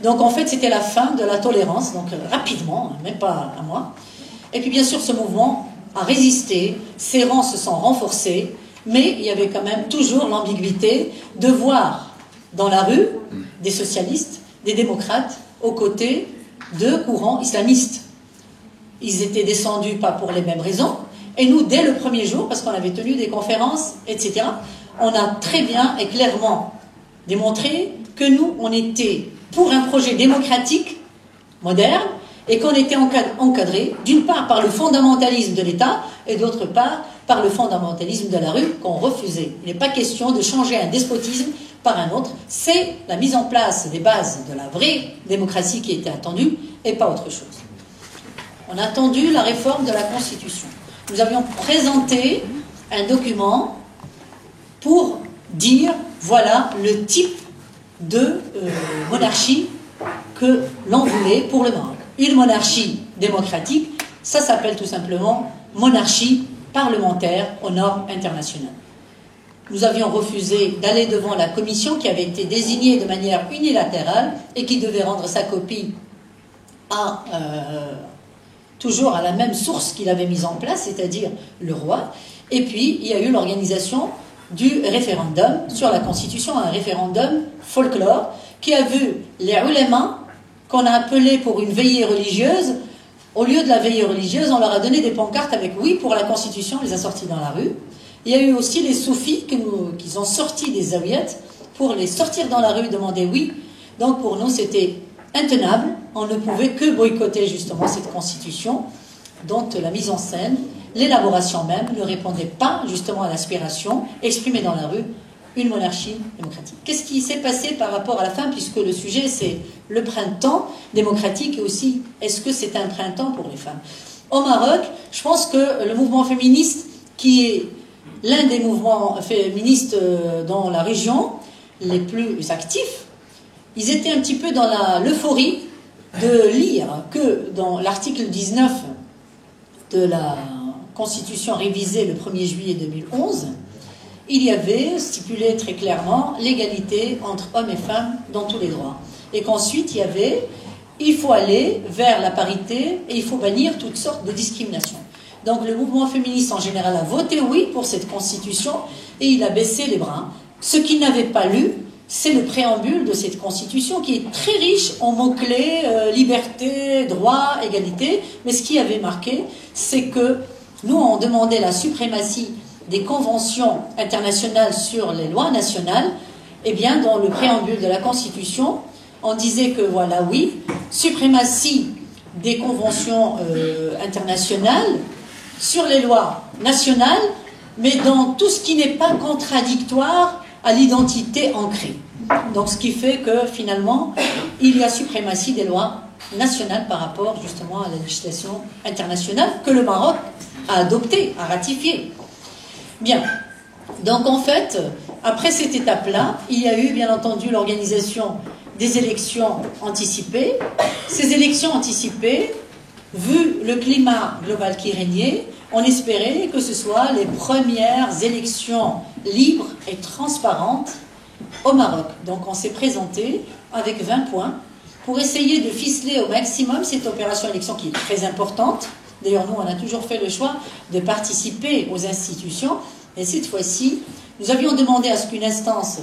Donc en fait, c'était la fin de la tolérance, donc rapidement, même pas un mois. Et puis bien sûr, ce mouvement a résisté, ses rangs se sont renforcés, mais il y avait quand même toujours l'ambiguïté de voir dans la rue des socialistes, des démocrates, aux côtés de courants islamistes. Ils étaient descendus pas pour les mêmes raisons, et nous, dès le premier jour, parce qu'on avait tenu des conférences, etc., on a très bien et clairement démontré que nous, on était pour un projet démocratique, moderne, et qu'on était encadré, d'une part par le fondamentalisme de l'État, et d'autre part par le fondamentalisme de la rue qu'on refusait. Il n'est pas question de changer un despotisme par un autre, c'est la mise en place des bases de la vraie démocratie qui était attendue, et pas autre chose. On a attendu la réforme de la Constitution. Nous avions présenté un document pour dire, voilà le type de monarchie que l'on voulait pour le Maroc. Une monarchie démocratique, ça s'appelle tout simplement monarchie parlementaire aux normes internationales. Nous avions refusé d'aller devant la commission qui avait été désignée de manière unilatérale et qui devait rendre sa copie toujours à la même source qu'il avait mise en place, c'est-à-dire le roi. Et puis, il y a eu l'organisation du référendum sur la Constitution, un référendum folklore, qui a vu les ulémas, qu'on a appelés pour une veillée religieuse. Au lieu de la veillée religieuse, on leur a donné des pancartes avec oui pour la Constitution, on les a sortis dans la rue. Il y a eu aussi les soufis qui ont sorti des zawiettes pour les sortir dans la rue, demander oui. Donc pour nous, c'était intenable. On ne pouvait que boycotter justement cette Constitution, dont la mise en scène, l'élaboration même, ne répondait pas justement à l'aspiration exprimée dans la rue, une monarchie démocratique. Qu'est-ce qui s'est passé par rapport à la fin, puisque le sujet c'est le printemps démocratique, et aussi est-ce que c'est un printemps pour les femmes? Au Maroc, je pense que le mouvement féministe, qui est l'un des mouvements féministes dans la région les plus actifs, ils étaient un petit peu dans l'euphorie de lire que dans l'article 19 de la Constitution révisée le 1er juillet 2011, il y avait stipulé très clairement l'égalité entre hommes et femmes dans tous les droits. Et qu'ensuite, il faut aller vers la parité et il faut bannir toutes sortes de discriminations. Donc le mouvement féministe en général a voté oui pour cette Constitution et il a baissé les bras. Ce qu'il n'avait pas lu, c'est le préambule de cette Constitution qui est très riche en mots-clés, liberté, droit, égalité. Mais ce qui avait marqué, c'est que nous, on demandait la suprématie des conventions internationales sur les lois nationales. Eh bien, dans le préambule de la Constitution, on disait que voilà, oui, suprématie des conventions internationales sur les lois nationales, mais dans tout ce qui n'est pas contradictoire à l'identité ancrée. Donc ce qui fait que finalement, il y a suprématie des lois nationales par rapport justement à la législation internationale que le Maroc a adoptée, a ratifiée. Bien, donc en fait, après cette étape-là, il y a eu bien entendu l'organisation des élections anticipées. Ces élections anticipées, vu le climat global qui régnait, on espérait que ce soit les premières élections libres et transparentes au Maroc. Donc on s'est présenté avec 20 points pour essayer de ficeler au maximum cette opération élection qui est très importante. D'ailleurs, nous, on a toujours fait le choix de participer aux institutions. Et cette fois-ci, nous avions demandé à ce qu'une instance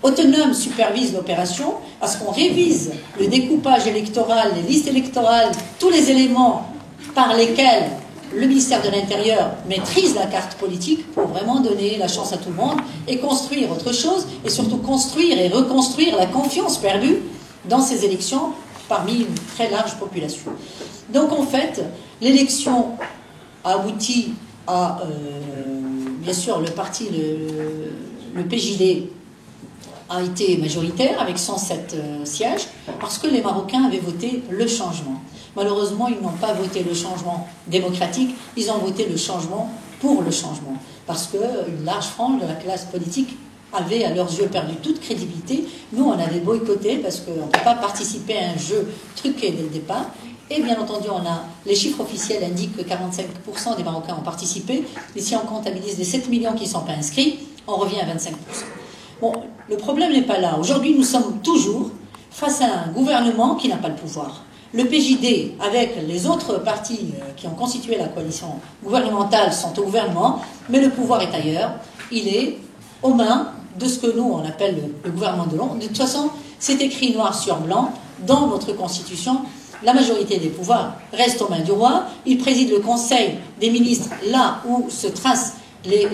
autonome supervise l'opération, à ce qu'on révise le découpage électoral, les listes électorales, tous les éléments par lesquels le ministère de l'Intérieur maîtrise la carte politique pour vraiment donner la chance à tout le monde et construire autre chose, et surtout construire et reconstruire la confiance perdue dans ces élections parmi une très large population. Donc en fait, l'élection a abouti à, bien sûr, le parti, le PJD a été majoritaire avec 107 sièges, parce que les Marocains avaient voté le changement. Malheureusement, ils n'ont pas voté le changement démocratique, ils ont voté le changement pour le changement, parce qu'une large frange de la classe politique avait à leurs yeux perdu toute crédibilité. Nous, on avait boycotté parce qu'on ne peut pas participer à un jeu truqué dès le départ. Et bien entendu, les chiffres officiels indiquent que 45% des Marocains ont participé. Et si on comptabilise les 7 millions qui ne sont pas inscrits, on revient à 25%. Bon, le problème n'est pas là. Aujourd'hui, nous sommes toujours face à un gouvernement qui n'a pas le pouvoir. Le PJD, avec les autres partis qui ont constitué la coalition gouvernementale, sont au gouvernement, mais le pouvoir est ailleurs. Il est aux mains de ce que nous, on appelle le gouvernement de l'ombre. De toute façon, c'est écrit noir sur blanc dans notre Constitution. La majorité des pouvoirs reste aux mains du roi. Il préside le Conseil des ministres là où se tracent les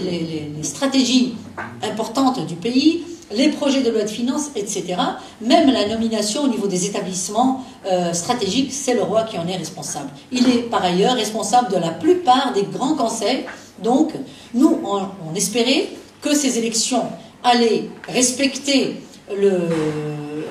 stratégies importantes du pays, les projets de loi de finances, etc. Même la nomination au niveau des établissements stratégiques, c'est le roi qui en est responsable. Il est par ailleurs responsable de la plupart des grands conseils. Donc, nous, on espérait que ces élections allaient respecter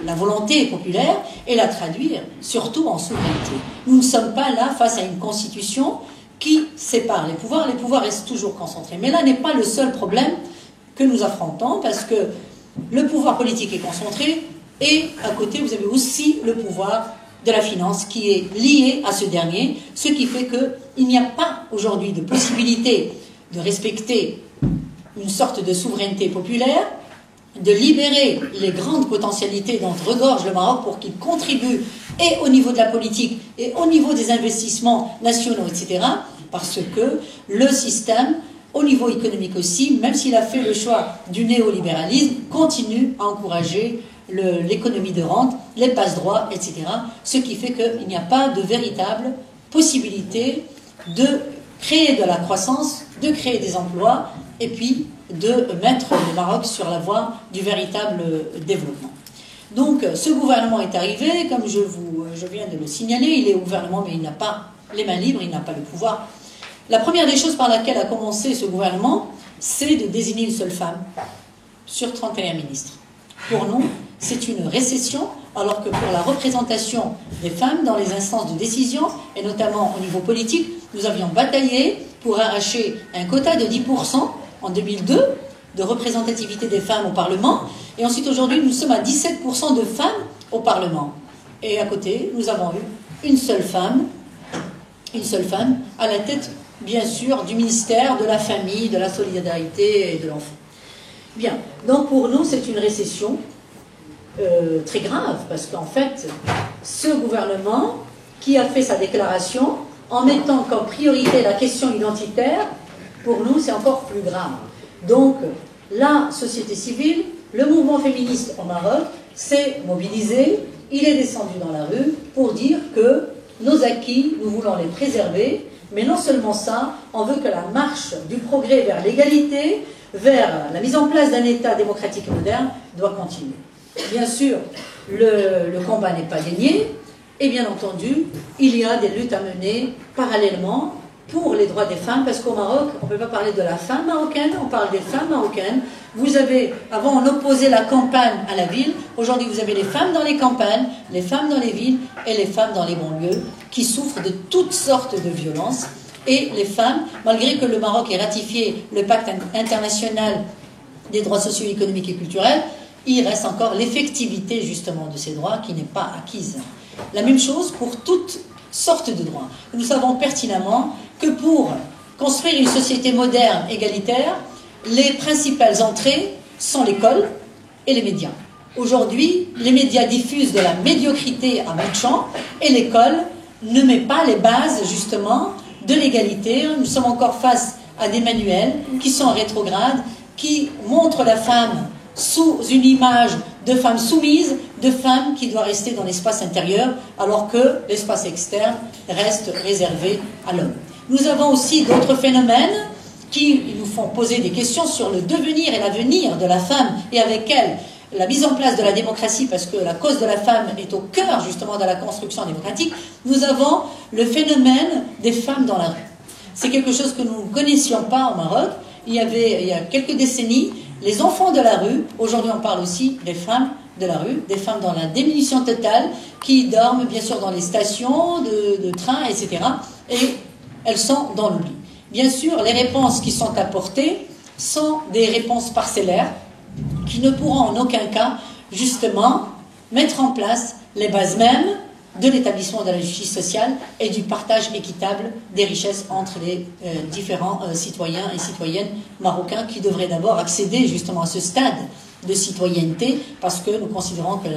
la volonté populaire et la traduire surtout en souveraineté. Nous ne sommes pas là face à une constitution qui sépare les pouvoirs restent toujours concentrés. Mais là n'est pas le seul problème que nous affrontons, parce que le pouvoir politique est concentré et à côté vous avez aussi le pouvoir de la finance qui est lié à ce dernier, ce qui fait qu'il n'y a pas aujourd'hui de possibilité de respecter une sorte de souveraineté populaire, de libérer les grandes potentialités dont regorge le Maroc pour qu'ils contribuent et au niveau de la politique et au niveau des investissements nationaux, etc. Parce que le système, au niveau économique aussi, même s'il a fait le choix du néolibéralisme, continue à encourager l'économie de rente, les passe-droits, etc. Ce qui fait qu'il n'y a pas de véritable possibilité de créer de la croissance, de créer des emplois et puis de mettre le Maroc sur la voie du véritable développement. Donc ce gouvernement est arrivé, comme je viens de le signaler, il est au gouvernement mais il n'a pas les mains libres, il n'a pas le pouvoir. La première des choses par laquelle a commencé ce gouvernement, c'est de désigner une seule femme sur 31 ministres. Pour nous, c'est une récession, alors que pour la représentation des femmes dans les instances de décision, et notamment au niveau politique, nous avions bataillé pour arracher un quota de 10% en 2002 de représentativité des femmes au Parlement, et ensuite aujourd'hui nous sommes à 17% de femmes au Parlement. Et à côté, nous avons eu une seule femme à la tête, bien sûr, du ministère de la famille, de la solidarité et de l'enfant. Bien, donc pour nous c'est une récession très grave, parce qu'en fait, ce gouvernement qui a fait sa déclaration en mettant comme priorité la question identitaire, pour nous c'est encore plus grave. Donc la société civile, le mouvement féministe au Maroc s'est mobilisé, il est descendu dans la rue pour dire que nos acquis, nous voulons les préserver, mais non seulement ça, on veut que la marche du progrès vers l'égalité, vers la mise en place d'un État démocratique et moderne, doit continuer. Bien sûr, le combat n'est pas gagné, et bien entendu, il y a des luttes à mener parallèlement pour les droits des femmes, parce qu'au Maroc, on ne peut pas parler de la femme marocaine, on parle des femmes marocaines. Vous avez, avant on opposait la campagne à la ville, aujourd'hui vous avez les femmes dans les campagnes, les femmes dans les villes et les femmes dans les banlieues qui souffrent de toutes sortes de violences. Et les femmes, malgré que le Maroc ait ratifié le pacte international des droits sociaux, économiques et culturels, il reste encore l'effectivité justement de ces droits qui n'est pas acquise. La même chose pour toutes sortes de droits. Nous savons pertinemment que pour construire une société moderne, égalitaire, les principales entrées sont l'école et les médias. Aujourd'hui, les médias diffusent de la médiocrité à bout de champ et l'école ne met pas les bases justement de l'égalité. Nous sommes encore face à des manuels qui sont rétrogrades, qui montrent la femme sous une image de femme soumise, de femme qui doit rester dans l'espace intérieur, alors que l'espace externe reste réservé à l'homme. Nous avons aussi d'autres phénomènes qui nous font poser des questions sur le devenir et l'avenir de la femme, et avec elle, la mise en place de la démocratie, parce que la cause de la femme est au cœur justement de la construction démocratique. Nous avons le phénomène des femmes dans la rue. C'est quelque chose que nous ne connaissions pas au Maroc. Il y a quelques décennies, les enfants de la rue, aujourd'hui on parle aussi des femmes de la rue, des femmes dans la diminution totale, qui dorment bien sûr dans les stations de train, etc. Et elles sont dans l'oubli. Bien sûr, les réponses qui sont apportées sont des réponses parcellaires, qui ne pourront en aucun cas, justement, mettre en place les bases mêmes de l'établissement de la justice sociale et du partage équitable des richesses entre les différents citoyens et citoyennes marocains qui devraient d'abord accéder justement à ce stade de citoyenneté, parce que nous considérons que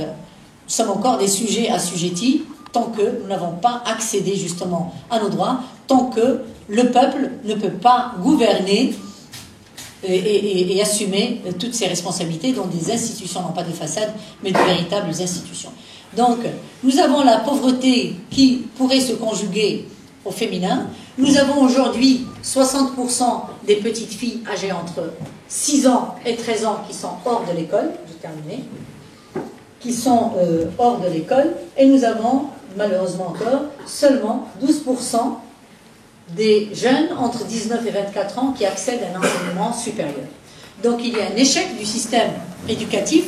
sommes encore des sujets assujettis tant que nous n'avons pas accédé justement à nos droits, tant que le peuple ne peut pas gouverner et assumer toutes ses responsabilités dont des institutions, non pas de façade, mais de véritables institutions. Donc, nous avons la pauvreté qui pourrait se conjuguer au féminin. Nous avons aujourd'hui 60% des petites filles âgées entre 6 ans et 13 ans qui sont hors de l'école, j'ai terminé, qui sont hors de l'école, et nous avons, malheureusement encore, seulement 12% des jeunes entre 19 et 24 ans qui accèdent à un enseignement supérieur. Donc il y a un échec du système éducatif.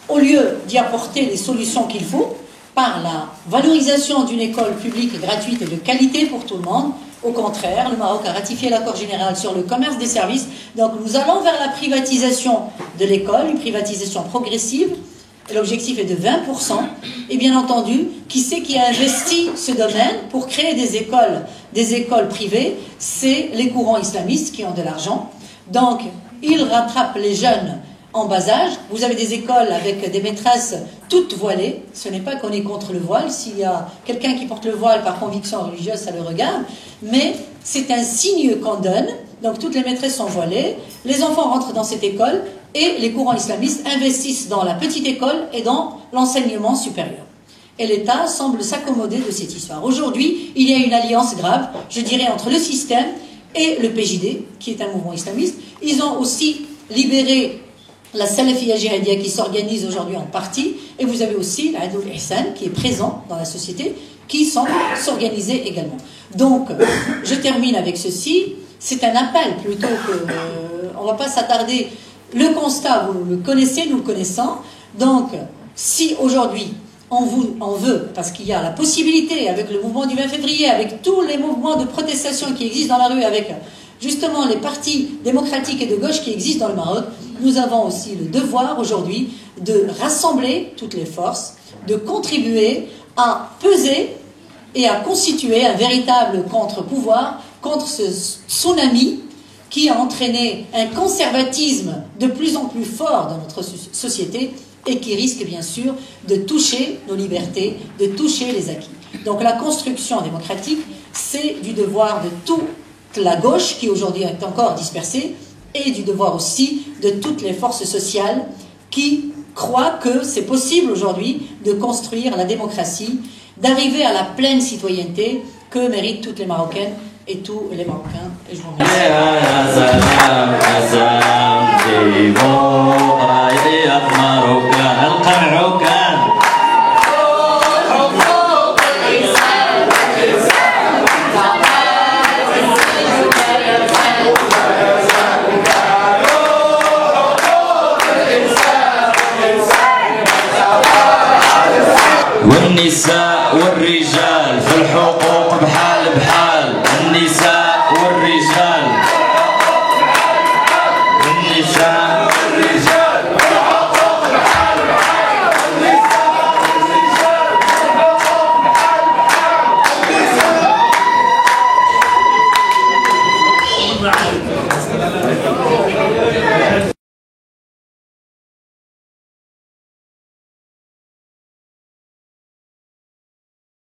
Au lieu d'y apporter les solutions qu'il faut, par la valorisation d'une école publique gratuite et de qualité pour tout le monde, au contraire, le Maroc a ratifié l'accord général sur le commerce des services. Donc nous allons vers la privatisation de l'école, une privatisation progressive. L'objectif est de 20%. Et bien entendu, qui c'est qui a investi ce domaine pour créer des écoles privées? C'est les courants islamistes qui ont de l'argent. Donc, ils rattrapent les jeunes en bas âge. Vous avez des écoles avec des maîtresses toutes voilées. Ce n'est pas qu'on est contre le voile. S'il y a quelqu'un qui porte le voile par conviction religieuse, ça le regarde. Mais c'est un signe qu'on donne. Donc toutes les maîtresses sont voilées. Les enfants rentrent dans cette école et les courants islamistes investissent dans la petite école et dans l'enseignement supérieur. Et l'État semble s'accommoder de cette histoire. Aujourd'hui, il y a une alliance grave, je dirais, entre le système et le PJD, qui est un mouvement islamiste. Ils ont aussi libéré la Salafia Jihadia qui s'organise aujourd'hui en partie, et vous avez aussi l'Adoul Ihsan qui est présent dans la société, qui semble s'organiser également. Donc, je termine avec ceci. C'est un appel plutôt que... on ne va pas s'attarder. Le constat, vous le connaissez, nous le connaissons. Donc, si aujourd'hui, on veut, parce qu'il y a la possibilité, avec le mouvement du 20 février, avec tous les mouvements de protestation qui existent dans la rue, avec justement les partis démocratiques et de gauche qui existent dans le Maroc, nous avons aussi le devoir aujourd'hui de rassembler toutes les forces, de contribuer à peser et à constituer un véritable contre-pouvoir contre ce tsunami qui a entraîné un conservatisme de plus en plus fort dans notre société et qui risque bien sûr de toucher nos libertés, de toucher les acquis. Donc la construction démocratique, c'est du devoir de toute la gauche qui aujourd'hui est encore dispersée et du devoir aussi de toutes les forces sociales qui croient que c'est possible aujourd'hui de construire la démocratie, d'arriver à la pleine citoyenneté que méritent toutes les Marocaines et tous les Marocains. Et je vous remercie. والنساء والرجال